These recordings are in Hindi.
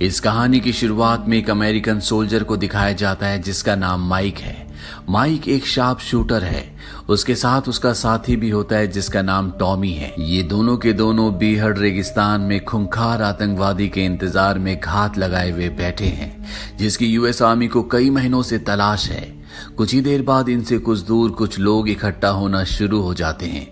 इस कहानी की शुरुआत में एक अमेरिकन सोल्जर को दिखाया जाता है जिसका नाम माइक है। माइक एक शार्प शूटर है। उसके साथ उसका साथी भी होता है जिसका नाम टॉमी है। ये दोनों के दोनों बीहड़ रेगिस्तान में खूंखार आतंकवादी के इंतजार में घात लगाए हुए बैठे हैं, जिसकी यूएस आर्मी को कई महीनों से तलाश है। कुछ ही देर बाद इनसे कुछ दूर कुछ लोग इकट्ठा होना शुरू हो जाते हैं।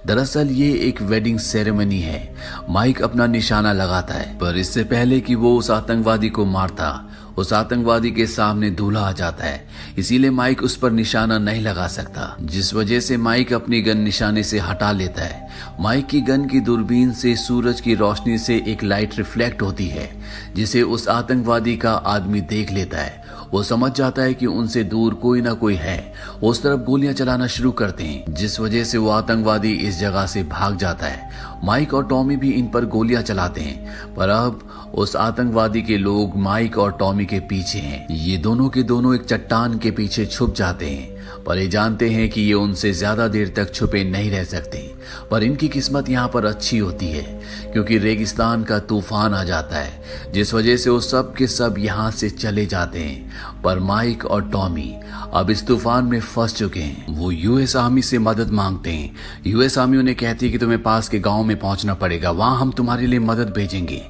दरअसल ये एक वेडिंग सेरेमनी है। माइक अपना निशाना लगाता है, पर इससे पहले कि वो उस आतंकवादी को मारता, उस आतंकवादी के सामने दूल्हा आ जाता है। इसीलिए माइक उस पर निशाना नहीं लगा सकता, जिस वजह से माइक अपनी गन निशाने से हटा लेता है। माइक की गन की दूरबीन से सूरज की रोशनी से एक लाइट रिफ्लेक्ट होती है, जिसे उस आतंकवादी का आदमी देख लेता है। वो समझ जाता है कि उनसे दूर कोई ना कोई है। वो उस तरफ गोलियां चलाना शुरू करते हैं, जिस वजह से वो आतंकवादी इस जगह से भाग जाता है। माइक और टॉमी भी इन पर गोलियां चलाते हैं, पर अब उस आतंकवादी के लोग माइक और टॉमी के पीछे हैं। ये दोनों के दोनों एक चट्टान के पीछे छुप जाते हैं, पर ये जानते हैं कि ये उनसे ज्यादा देर तक छुपे नहीं रह सकते। पर इनकी किस्मत यहाँ पर अच्छी होती है, क्योंकि रेगिस्तान का तूफान आ जाता है, जिस वजह से वो सब के सब यहाँ से चले जाते हैं। पर माइक और टॉमी अब इस तूफान में फंस चुके हैं। वो यूएस आर्मी से मदद मांगते हैं। यूएस आर्मी उन्हें कहती है कि तुम्हें पास के गांव में पहुंचना पड़ेगा, वहां हम तुम्हारे लिए मदद भेजेंगे।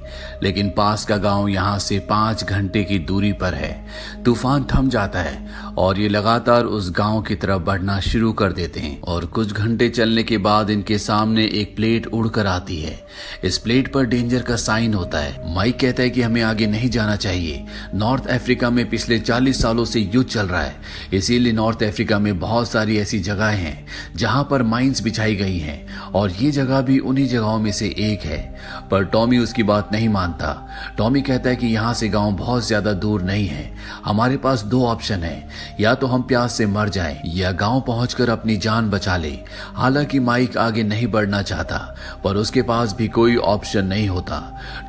लेकिन पास का गांव यहाँ से 5 घंटे की दूरी पर है। तूफान थम जाता है और ये लगातार उस गांव की तरफ बढ़ना शुरू कर देते हैं। और कुछ घंटे चलने के बाद इनके सामने एक प्लेट उड़कर आती है। इस प्लेट पर डेंजर का साइन होता है। माइक कहता है कि हमें आगे नहीं जाना चाहिए। नॉर्थ अफ्रीका में पिछले 40 सालों से युद्ध चल रहा है, इसीलिए नॉर्थ अफ्रीका में बहुत सारी ऐसी जगहें हैं जहां पर माइंस बिछाई गई हैं, और ये जगह भी उन्हीं जगहों में से एक है। पर टॉमी उसकी बात नहीं मानता। टॉमी कहता है कि यहाँ से गांव बहुत ज्यादा दूर नहीं है। हमारे पास 2 ऑप्शन है, या तो हम प्यास से मर जाएं या गांव पहुंचकर अपनी जान बचा ले। हालांकि माइक आगे नहीं बढ़ना चाहता, पर उसके पास भी कोई ऑप्शन नहीं होता।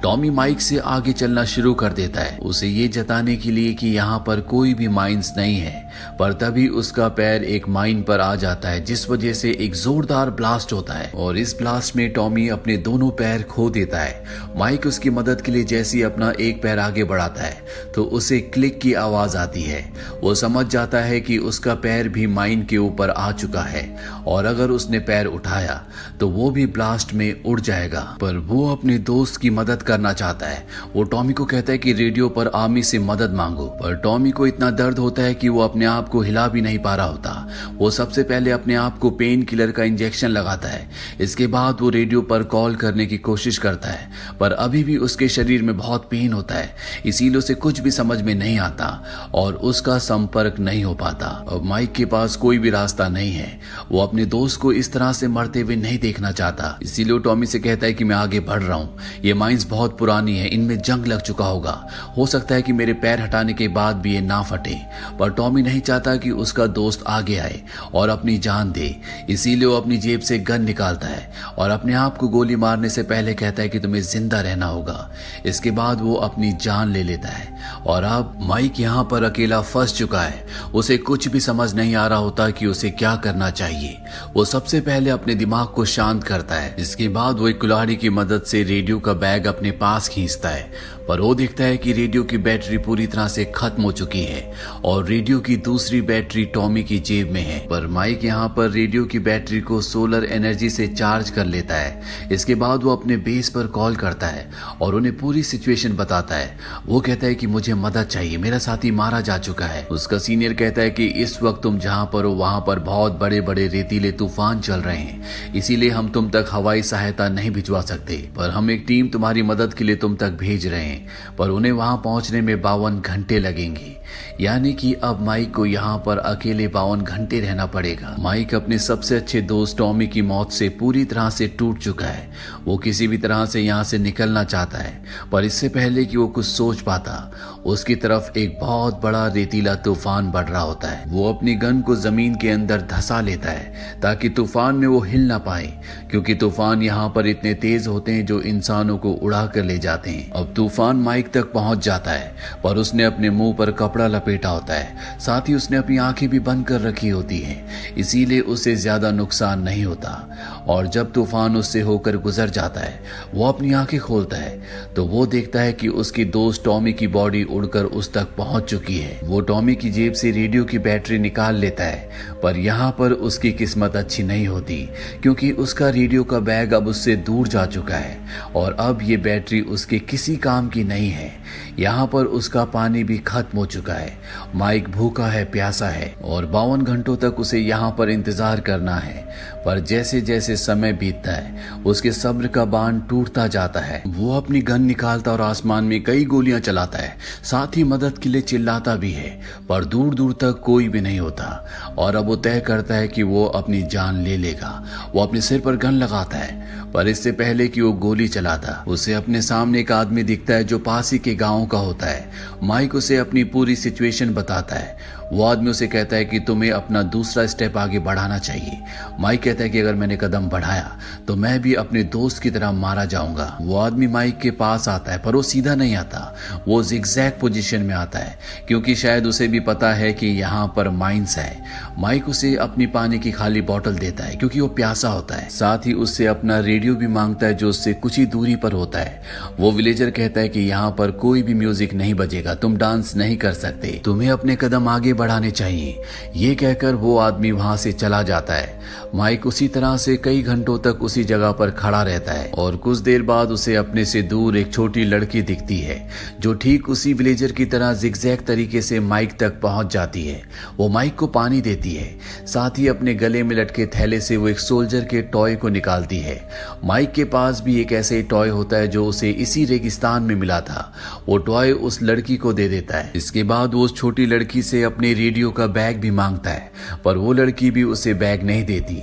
टॉमी माइक से आगे चलना शुरू कर देता है, उसे ये जताने के लिए कि यहाँ पर कोई भी माइंस नहीं है। पर तभी उसका पैर एक माइन पर आ जाता है, जिस वजह से एक जोरदार ब्लास्ट होता है, और इस ब्लास्ट में टॉमी अपने दोनों पैर खो देता है। माइक उसकी मदद के लिए जैसे ही अपना एक पैर आगे बढ़ाता है तो उसे क्लिक की आवाज आती है। वो समझ जाता है कि उसका पैर भी माइन के ऊपर आ चुका है, और अगर उसने पैर उठाया तो वो भी ब्लास्ट में उड़ जाएगा। पर वो अपने दोस्त की मदद करना चाहता है। वो टॉमी को कहता है कि रेडियो पर आर्मी से मदद मांगो, पर टॉमी को इतना दर्द होता है कि वो अपने आप को हिला भी नहीं पा रहा होता। वो सबसे पहले अपने आप को पेन किलर का इंजेक्शन लगाता है। इसके बाद वो रेडियो पर कॉल करने की कोशिश करता है, पर अभी भी उसके शरीर में बहुत पेन होता है, इसीलिए उसे कुछ भी समझ में नहीं आता और उसका संपर्क नहीं हो पाता। अब माइक के पास कोई भी रास्ता नहीं है। वो अपने दोस्त को इस तरह से मरते हुए नहीं देखना चाहता, इसीलिए वो टॉमी से कहता है कि मैं आगे बढ़ रहा हूँ। ये माइंस बहुत पुरानी है, इनमें जंग लग चुका होगा। हो सकता है कि मेरे पैर हटाने के बाद भी ये ना फटे। पर टॉमी नहीं चाहता कि उसका दोस्त आगे आए और अपनी जान दे, इसीलिए वो अपनी जेब से गन निकालता है और अपने आप को गोली मारने से पहले कहता है कि तुम्हें जिंदा रहना होगा। इसके बाद वो अपनी जान ले लेता है। और अब माइक यहाँ पर अकेला फंस चुका है। उसे कुछ भी समझ नहीं आ रहा होता कि उसे क्या करना चाहिए। वो सबसे पहले अपने दिमाग को शांत करता है। इसके बाद वो एक कुल्हाड़ी की मदद से रेडियो का बैग अपने पास खींचता है, पर वो देखता है कि रेडियो की बैटरी पूरी तरह से खत्म हो चुकी है और रेडियो की दूसरी बैटरी टॉमी की जेब में है। पर माइक यहाँ पर रेडियो की बैटरी को सोलर एनर्जी से चार्ज कर लेता है। इसके बाद वो अपने बेस पर कॉल करता है और उन्हें पूरी सिचुएशन बताता है। वो कहता है कि मुझे मदद चाहिए, मेरा साथी मारा जा चुका है। उसका सीनियर कहता है कि इस वक्त तुम जहाँ पर हो वहां पर बहुत बड़े बड़े रेतीले तूफान चल रहे हैं, इसीलिए हम तुम तक हवाई सहायता नहीं भिजवा सकते, पर हम एक टीम तुम्हारी मदद के लिए तुम तक भेज रहे हैं, पर उन्हें वहां पहुंचने में 52 घंटे लगेंगे। यानी कि अब माइक को यहाँ पर अकेले 52 घंटे रहना पड़ेगा। माइक अपने सबसे अच्छे दोस्त टॉमी की मौत से पूरी तरह से टूट चुका है। वो किसी भी तरह से यहाँ से निकलना चाहता है, पर इससे पहले कि वो कुछ सोच पाता, उसकी तरफ एक बहुत बड़ा रेतीला तूफान बढ़ रहा होता है। वो अपनी गन को जमीन के अंदर धंसा लेता है ताकि तूफान में वो हिल ना पाए, क्योंकि तूफान यहाँ पर इतने तेज होते हैं जो इंसानों को उड़ा कर ले जाते हैं। अब तूफान माइक तक पहुंच जाता है, पर उसने अपने मुंह पर कपड़ा कपड़ा लपेटा होता है, साथ ही उसने अपनी आंखें भी बंद कर रखी होती हैं, इसीलिए उसे ज्यादा नुकसान नहीं होता। और जब तूफान उससे होकर गुजर जाता है, वो अपनी आंखें खोलता है तो वो देखता है कि उसकी दोस्त टॉमी की बॉडी उड़कर उस तक पहुंच चुकी है। वो टॉमी की जेब से रेडियो की बैटरी निकाल लेता है, पर यहाँ पर उसकी किस्मत अच्छी नहीं होती, क्योंकि उसका रेडियो का बैग अब उससे दूर जा चुका है और अब ये बैटरी उसके किसी काम की नहीं है। यहाँ पर उसका पानी भी खत्म हो चुका है। माइक भूखा है, प्यासा है और 52 घंटों तक उसे यहाँ पर इंतजार करना है। पर जैसे जैसे समय बीतता है, उसके सब्र का बांध टूटता जाता है। वो अपनी गन निकालता और आसमान में कई गोलियां चलाता है, साथ ही मदद के लिए चिल्लाता भी है, पर दूर दूर तक कोई भी नहीं होता। और अब वो तय करता है कि वो अपनी जान ले लेगा। वो अपने सिर पर गन लगाता है, पर इससे पहले कि वो गोली चलाता, उसे अपने सामने एक आदमी दिखता है जो पास ही के गांव का होता है। माइक उसे अपनी पूरी सिचुएशन बताता है। वो आदमी उसे कहता है कि तुम्हें अपना दूसरा स्टेप आगे बढ़ाना चाहिए। माइक कहता है कि अगर मैंने कदम बढ़ाया तो मैं भी अपने दोस्त की तरह मारा जाऊंगा। वो आदमी माइक के पास आता है, पर वो सीधा नहीं आता, वो जिगजैग पोजीशन में आता है, क्योंकि शायद उसे भी पता है कि यहाँ पर माइंस है। माइक उसे अपनी पानी की खाली बोतल देता है, क्योंकि वो प्यासा होता है। साथ ही उससे अपना रेडियो भी मांगता है, जो उससे कुछ ही दूरी पर होता है। वो विलेजर कहता है कि यहाँ पर कोई भी म्यूजिक नहीं बजेगा, तुम डांस नहीं कर सकते, तुम्हें अपने कदम आगे बढ़ाने चाहिए। ये कहकर वो आदमी वहां से चला जाता है। माइक उसी तरह से कई घंटों तक उसी जगह पर खड़ा रहता है और कुछ देर बाद उसे अपने से दूर एक छोटी लड़की दिखती है, जो ठीक उसी विलेजर की तरह जिगजैग तरीके से माइक तक पहुंच जाती है। वो माइक को पानी देती है, साथ ही अपने गले में लटके थैले से वो एक सोल्जर के टॉय को निकालती है। माइक के पास भी एक ऐसे टॉय होता है जो उसे इसी रेगिस्तान में मिला था। वो टॉय उस लड़की को दे देता है। इसके बाद वो उस छोटी लड़की से अपने रेडियो का बैग भी मांगता है, पर वो लड़की भी उसे बैग नहीं देती।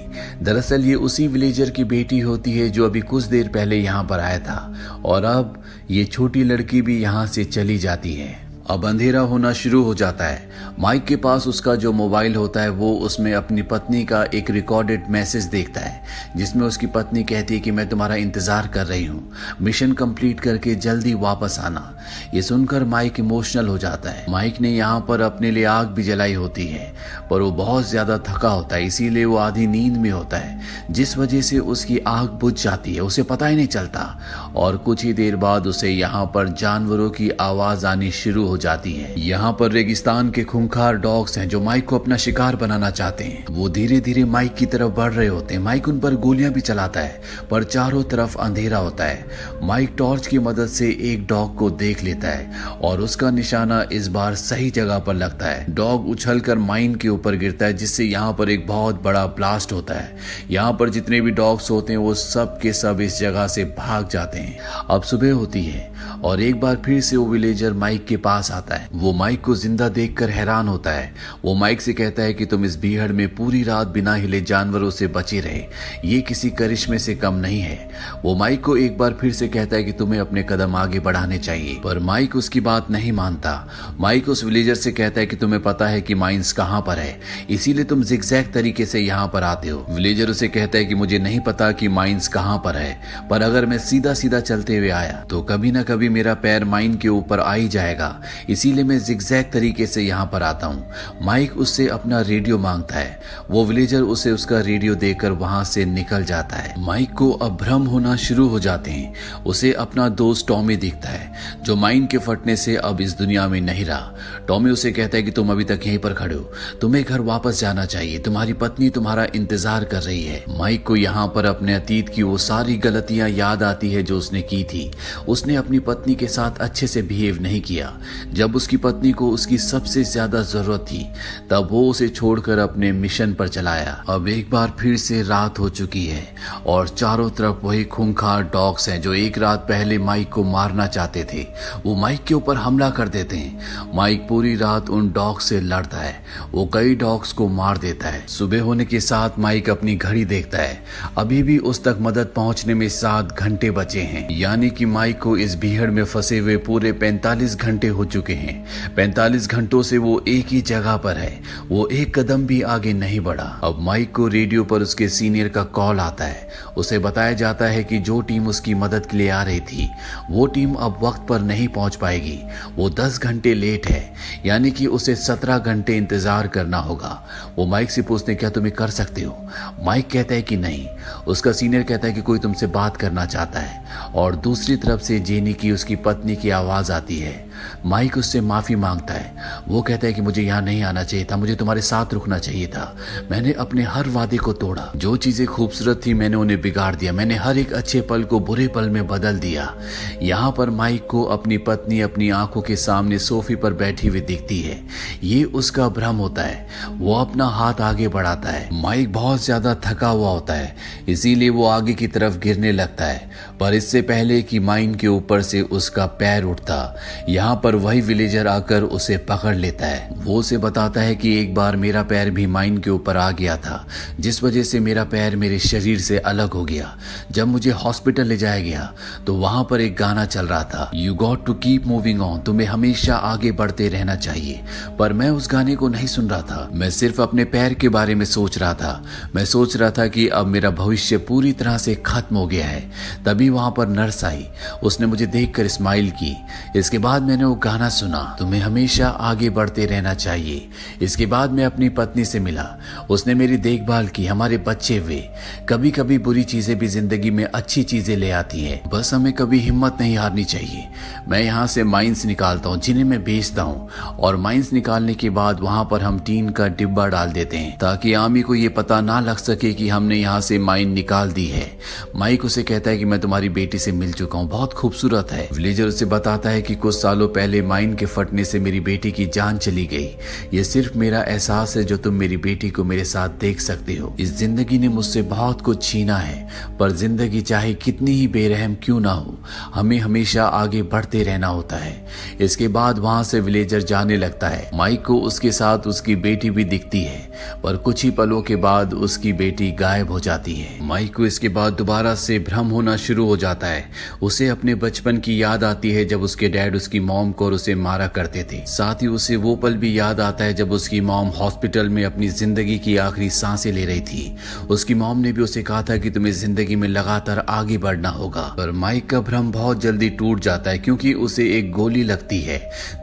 दरअसल ये उसी विलेजर की बेटी होती है जो अभी कुछ देर पहले यहाँ पर आया था, और अब ये छोटी लड़की भी यहाँ से चली जाती है। अब अंधेरा होना शुरू हो जाता है। माइक के पास उसका जो मोबाइल होता है, वो उसमें अपनी पत्नी का एक रिकॉर्डेड मैसेज देखता है, जिसमें उसकी पत्नी कहती है कि मैं तुम्हारा इंतजार कर रही हूँ, मिशन कंप्लीट करके जल्दी वापस आना। ये सुनकर माइक इमोशनल हो जाता है। माइक ने यहाँ पर अपने लिए आग भी जलाई होती है, पर वो बहुत ज्यादा थका होता है, इसीलिए वो आधी नींद में होता है, जिस वजह से उसकी आग बुझ जाती है, उसे पता ही नहीं चलता। और कुछ ही देर बाद उसे यहाँ पर जानवरों की आवाज आनी शुरू हो जाती है। यहाँ पर रेगिस्तान के खूंखार डॉग्स हैं जो माइक को अपना शिकार बनाना चाहते हैं। वो धीरे धीरे माइक की तरफ बढ़ रहे होते हैं। माइक उन पर गोलियां भी चलाता है, पर चारों तरफ अंधेरा होता है। माइक टॉर्च की मदद से एक डॉग को देख लेता है और उसका निशाना इस बार सही जगह पर लगता है। डॉग उछलकर माइन के ऊपर गिरता है, जिससे यहाँ पर एक बहुत बड़ा ब्लास्ट होता है। यहाँ पर जितने भी डॉग्स होते हैं वो सब के सब इस जगह से भाग जाते हैं। अब सुबह होती है और एक बार फिर से वो विलेजर माइक के पास आता है। वो माइक को जिंदा देखकर हैरान होता है। वो माइक से कहता है कि तुम इस बीहड़ में पूरी रात बिना हिले जानवरों से बचे रहे, ये किसी करिश्मे से कम नहीं है। वो माइक को एक बार फिर से कहता है कि तुम्हें अपने कदम आगे बढ़ाने चाहिए, पर माइक उसकी बात नहीं मानता। माइक उस विलेजर से कहता है कि तुम्हें पता है कि माइंस कहाँ पर है, इसीलिए तुम जिगजैग तरीके से यहाँ पर आते हो। विलेजर उसे कहता है कि मुझे नहीं पता कि माइंस कहाँ पर है, पर अगर मैं सीधा सीधा चलते हुए आया तो कभी ना कभी मेरा पैर माइन के ऊपर आ ही जाएगा, इसीलिए मैं जिगजैग तरीके से यहाँ पर आता हूँ। माइक उससे अपना रेडियो मांगता है। वो विलेजर उसे उसका रेडियो देकर वहां से निकल जाता है। माइक को अब भ्रम होना शुरू हो जाते हैं। उसे अपना दोस्त टॉमी दिखता है, जो माइन के फटने से अब इस दुनिया में नहीं रहा। टॉमी उसे कहता है कि तुम अभी तक यहीं पर खड़े हो, तुम्हें घर वापस जाना चाहिए, तुम्हारी पत्नी तुम्हारा इंतजार कर रही है। माइक को यहाँ पर अपने अतीत की वो सारी गलतियां याद आती है जो उसने की थी। उसने अपनी पत्नी के साथ अच्छे से बिहेव नहीं किया। जब उसकी पत्नी को उसकी सबसे ज्यादा जरूरत थी, तब वो उसे छोड़कर अपने मिशन पर चलाया। अब एक बार फिर से रात हो चुकी है और चारों तरफ वही खूंखार डॉग्स हैं जो एक रात पहले माइक को मारना चाहते थे। वो माइक के ऊपर हमला कर देते हैं। माइक पूरी रात उन डॉग्स से लड़ता है। वो कई डॉग्स को मार देता है। सुबह होने के साथ माइक अपनी घड़ी देखता है। अभी भी उस तक मदद पहुंचने में 7 घंटे बचे हैं, यानी कि माइक को इस भीड़ में फंसे हुए पूरे 45 घंटे हो चुके हैं। 45 घंटों से वो एक ही जगह पर है, वो एक कदम भी आगे नहीं बढ़ा। अब माइक को रेडियो पर उसके सीनियर का कॉल आता है। उसे बताया जाता है कि जो टीम उसकी मदद के लिए आ रही थी वो टीम अब वक्त पर नहीं पहुंच पाएगी, वो 10 घंटे लेट है, यानी कि उसे 17 घंटे इंतजार करना होगा। वो माइक से पूछते क्या तुम कर सकते हो? माइक कहता है कि नहीं। उसका सीनियर कहता है कि कोई तुमसे बात करना चाहता है, और दूसरी तरफ से जेनी की उसकी पत्नी की आवाज आती है। माइक उससे माफी मांगता है। वो कहता है कि मुझे यहाँ नहीं आना चाहिए था, मुझे तुम्हारे साथ रुकना चाहिए था। मैंने अपने हर वादे को तोड़ा, जो चीजें खूबसूरत थी मैंने उन्हें बिगाड़ दिया, मैंने हर एक अच्छे पल को बुरे पल में बदल दिया। यहाँ पर माइक को अपनी पत्नी अपनी आंखों के सामने सोफे पर बैठी हुई दिखती है। ये उसका भ्रम होता है। वो अपना हाथ आगे बढ़ाता है। माइक बहुत ज्यादा थका हुआ होता है, इसीलिए वो आगे की तरफ गिरने लगता है, पर इससे पहले कि माइक के ऊपर से उसका पैर उठता, यहाँ पर वही विलेजर आकर उसे पकड़ लेता है। वो उसे बताता है कि एक बार मेरा पैर भी माइन के ऊपर आ गया था, जिस वजह से मेरा पैर मेरे शरीर से अलग हो गया। जब मुझे हॉस्पिटल ले जाया गया तो वहां पर एक गाना चल रहा था, you got to keep moving on, तुम्हें हमेशा आगे बढ़ते रहना चाहिए। पर मैं उस गाने को नहीं सुन रहा था, मैं सिर्फ अपने पैर के बारे में सोच रहा था। मैं सोच रहा था कि अब मेरा भविष्य पूरी तरह से खत्म हो गया है। तभी वहां पर नर्स आई, उसने मुझे देखकर स्माइल की। इसके बाद मैंने वो गाना सुना, तुम्हें हमेशा आगे बढ़ते रहना चाहिए। इसके बाद मैं अपनी पत्नी से मिला, उसने मेरी देखभाल की, हमारे बच्चे हुए। कभी कभी बुरी चीजें भी जिंदगी में अच्छी चीजें ले आती हैं, बस हमें कभी हिम्मत नहीं हारनी चाहिए। मैं यहाँ से माइंस निकालता हूँ जिन्हें मैं बेचता हूँ, और माइंस निकालने के बाद वहां पर हम टीन का डिब्बा डाल देते हैं ताकि आमी को ये पता ना लग सके कि हमने यहाँ से माइन निकाल दी है। माइक उसे कहता है कि मैं तुम्हारी बेटी से मिल चुका हूँ, बहुत खूबसूरत है। विलेजर उसे बताता है कि कुछ सालों पहले माइन के फटने से मेरी बेटी की जान चली गई। ये सिर्फ मेरा एहसास है जो तुम मेरी बेटी को मेरे साथ देख सकते हो। इस जिंदगी ने मुझसे बहुत कुछ छीना है, पर जिंदगी चाहे कितनी ही बेरहम क्यों ना हो, हमें हमेशा आगे बढ़ते रहना होता है। इसके बाद वहां से विलेजर जाने लगता है। माइक को उसके साथ उसकी बेटी भी दिखती है, पर कुछ ही पलों के बाद उसकी बेटी गायब हो जाती है। माइक को इसके बाद दोबारा से भ्रम होना शुरू हो जाता है। उसे अपने बचपन की याद आती है जब उसके डैड उसकी मॉम को और उसे मारा करते थे। साथ ही उसे वो पल भी याद आता है जब उसकी मॉम हॉस्पिटल में अपनी जिंदगी की आखिरी सांसें ले रही थी। उसकी मॉम ने भी उसे कहा था कि तुम्हें जिंदगी में लगातार आगे बढ़ना होगा। पर माइक का भ्रम बहुत जल्दी टूट जाता है क्योंकि उसे एक गोली लगती है।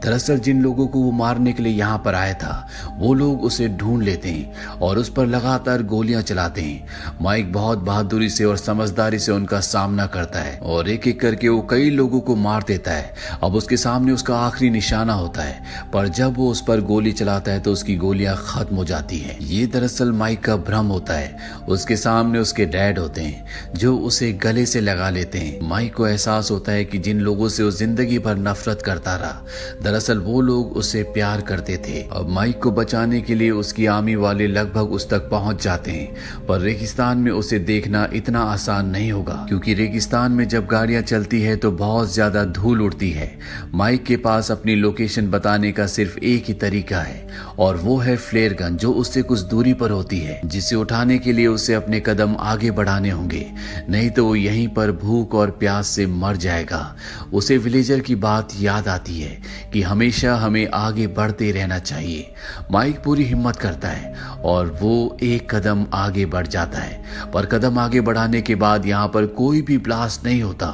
दरअसल जिन लोगों को वो मारने के लिए यहाँ पर आया था वो लोग उसे ढूंढ लेते हैं और उस पर लगातार गोलियां चलाते हैं। माइक बहुत बहादुरी से और समझदारी से उनका सामना करता है और एक एक करके वो कई लोगों को मार देता है। अब उसके सामने उसका आखिरी निशाना होता है, पर जब वो उस पर गोली चलाता है तो उसकी गोलियां खत्म हो जाती हैं। ये दरअसल माइक का भ्रम होता है। उसके सामने उसके डैड होते हैं जो उसे गले से लगा लेते हैं। माइक को एहसास होता है कि जिन लोगों से वो जिंदगी भर नफरत करता रहा, दरअसल वो लोग उससे प्यार करते थे। अब माइक को बचाने के लिए उसकी आर्मी वाले लगभग उस तक पहुंच जाते हैं, पर रेगिस्तान में उसे देखना इतना आसान नहीं होगा क्योंकि रेगिस्तान में जब गाड़ियां चलती है तो बहुत ज्यादा धूल उड़ती है। माइक के पास अपनी लोकेशन बताने का सिर्फ एक ही तरीका है और वो है फ्लेयर गन, जो उससे कुछ दूरी पर होती है, जिसे उठाने के लिए उसे अपने कदम आगे बढ़ाने होंगे, नहीं तो वो यहीं पर भूख और प्यास से मर जाएगा। उसे विलेजर की बात याद आती है कि हमेशा हमें आगे बढ़ते रहना चाहिए। माइक पूरी हिम्मत करता है और वो एक कदम आगे बढ़ जाता है, पर कदम आगे बढ़ाने के बाद यहाँ पर कोई भी ब्लास्ट नहीं होता।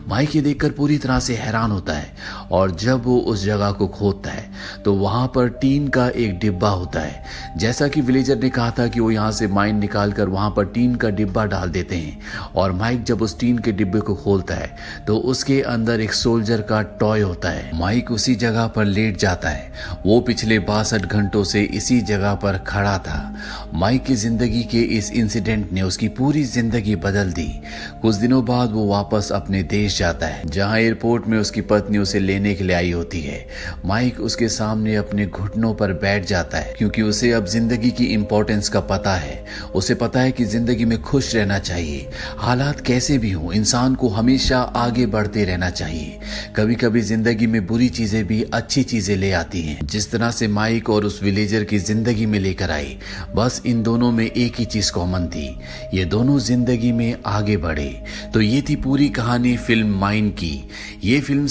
माइक ये देखकर पूरी तरह से हैरान होता है और जब वो उस जगह को खोदता है तो वहां पर टीन का एक डिब्बा होता है। जैसा कि विलेजर ने कहा था कि वो यहाँ से माइन निकालकर वहां पर टीन का डिब्बा डाल देते हैं, और माइक जब उस टीन के डिब्बे को खोलता है तो उसके अंदर एक सोल्जर का टॉय होता है। माइक उसी जगह पर लेट जाता है। वो पिछले 62 घंटों से इसी जगह पर खड़ा था। माइक की जिंदगी के इस इंसिडेंट ने उसकी पूरी जिंदगी बदल दी। कुछ दिनों बाद वो वापस अपने देश जाता है जहां एयरपोर्ट में उसकी पत्नी उसे लेने के लिए आई होती है। माइक उसके सामने अपने घुटनों पर बैठ जाता है क्योंकि उसे अब जिंदगी की इंपॉर्टेंस का पता है। उसे पता है कि जिंदगी में खुश रहना चाहिए, हालात कैसे भी हों, इंसान को हमेशा आगे बढ़ते रहना चाहिए। कभी कभी जिंदगी में बुरी चीजें भी अच्छी चीजें ले आती हैं, जिस तरह से माइक और उस विलेजर की जिंदगी में लेकर आई। बस इन दोनों में एक ही चीज कॉमन थी, ये दोनों जिंदगी में आगे बढ़े। तो ये थी पूरी कहानी फिल्म माइन की। ये फिल्म